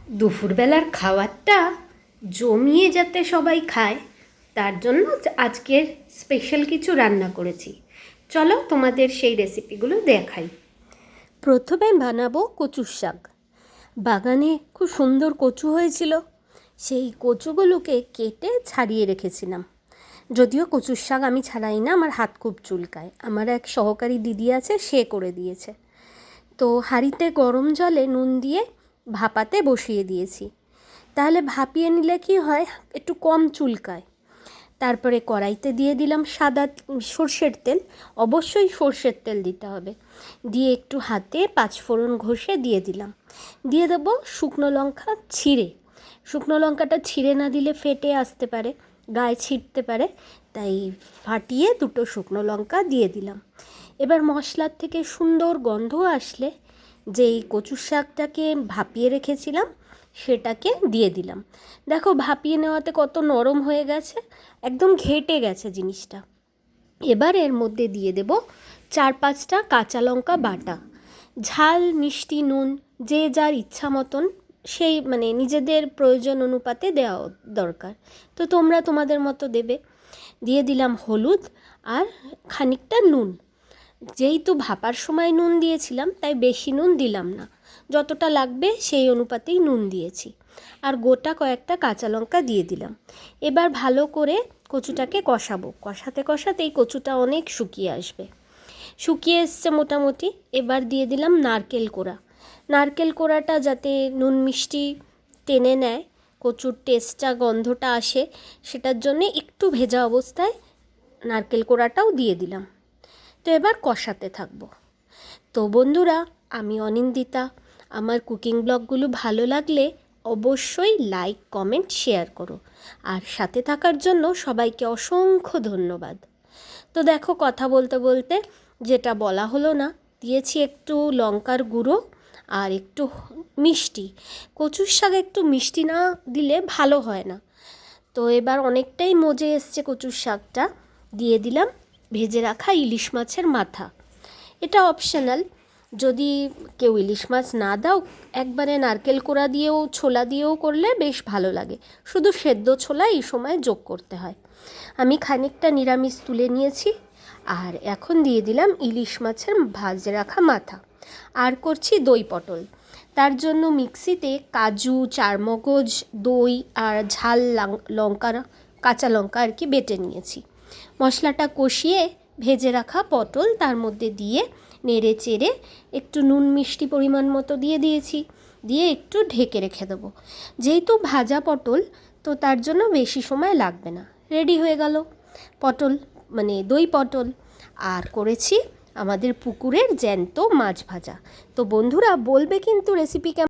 দুপুরবেলার খাবারটা জমিয়ে যাতে সবাই খায় তার জন্য আজকের স্পেশাল কিছু রান্না করেছি। চলো তোমাদের সেই রেসিপিগুলো দেখাই। প্রথমে বানাবো কচুর শাক। বাগানে খুব সুন্দর কচু হয়েছিল, সেই কচুগুলোকে কেটে ছাড়িয়ে রেখেছিলাম। যদিও কচুর শাক আমি ছাড়াই না, আমার হাত খুব চুলকায়। আমার এক সহকারী দিদি আছে, সে করে দিয়েছে। তো হাঁড়িতে গরম জলে নুন দিয়ে ভাপাতে বসিয়ে দিয়েছি। তাহলে ভাপিয়ে নিলে কি হয়, একটু কম চুলকায়। তারপরে কড়াইতে দিয়ে দিলাম সাদা সর্ষের তেল, অবশ্যই সর্ষের তেল দিতে হবে। দিয়ে একটু হাতে পাঁচফোড়ন ঘষে দিয়ে দিলাম। দিয়ে দেবো শুকনো লঙ্কা ছিঁড়ে। শুকনো লঙ্কাটা ছিঁড়ে না দিলে ফেটে আসতে পারে, গায়ে ছিটতে পারে, তাই ফাটিয়ে দুটো শুকনো লঙ্কা দিয়ে দিলাম। এবার মশলার থেকে সুন্দর গন্ধ আসলে যেই কচু শাকটাকে ভাপিয়ে রেখেছিলাম সেটাকে দিয়ে দিলাম। দেখো ভাপিয়ে নেওয়াতে কত নরম হয়ে গেছে, একদম ঘেটে গেছে জিনিসটা। এবার এর মধ্যে দিয়ে দেব 4-5টা কাঁচা লঙ্কা বাটা। ঝাল মিষ্টি নুন যে যার ইচ্ছা মতন, সেই নিজেদের প্রয়োজন অনুপাতে দেওয়া দরকার। তো তোমরা তোমাদের মতো দেবে। দিয়ে দিলাম হলুদ আর খানিকটা নুন। যেহেতু ভাপার সময় নুন দিয়েছিলাম তাই বেশি নুন দিলাম না, যতটা লাগবে সেই অনুপাতেই নুন দিয়েছি। আর গোটা কয়েকটা কাঁচা লঙ্কা দিয়ে দিলাম। এবার ভালো করে কচুটাকে কষাবো। কষাতে কষাতেই কচুটা অনেক শুকিয়ে আসবে। শুকিয়ে এসছে মোটামুটি। এবার দিয়ে দিলাম নারকেল কোড়া। নারকেল কোড়াটা যাতে নুন মিষ্টি টেনে নেয়, কচুর টেস্টটা গন্ধটা আসে, সেটার জন্যে একটু ভেজা অবস্থায় নারকেল কোড়াটাও দিয়ে দিলাম। তো এবার কষাতে থাকবো। তো বন্ধুরা, আমি অনিন্দিতা। আমার কুকিং ব্লগগুলো ভালো লাগলে অবশ্যই লাইক কমেন্ট শেয়ার করো। আর সাথে থাকার জন্য সবাইকে অসংখ্য ধন্যবাদ। তো দেখো, কথা বলতে বলতে যেটা বলা হলো না, দিয়েছি একটু লঙ্কার গুঁড়ো আর একটু মিষ্টি। কচুর শাকে একটু মিষ্টি না দিলে ভালো হয় না। তো এবার অনেকটাই মজে এসছে কচুর শাকটা। দিয়ে দিলাম ভেজে রাখা ইলিশ মাছের মাথা। এটা অপশনাল, যদি কেউ ইলিশ মাছ না দাও একবারে নারকেল কোড়া দিয়েও ছোলা দিয়েও করলে বেশ ভালো লাগে। শুধু সেদ্ধ ছোলা এই সময় যোগ করতে হয়। আমি খানিকটা নিরামিষ তুলে নিয়েছি। আর এখন দিয়ে দিলাম ইলিশ মাছের ভাজে রাখা মাথা। আর করছি দই পটল। তার জন্য মিক্সিতে কাজু, চারমগজ, দই আর ঝাল লঙ্কা, কাঁচা লঙ্কা আর কি বেটে নিয়েছি। মশলাটা কষিয়ে ভেজে রাখা পটল তার মধ্যে দিয়ে নেড়ে চেড়ে একটু নুন মিষ্টি পরিমাণ মতো দিয়ে দিয়েছি। দিয়ে একটু ঢেকে রেখে দেবো। যেহেতু ভাজা পটল, তো তার জন্য বেশি সময় লাগবে না। রেডি হয়ে গেল পটল, দই পটল। আর করেছি আমাদের পুকুরের জ্যান্ত মাছ ভাজা। তো বন্ধুরা বলবে কিন্তু রেসিপি কেমন।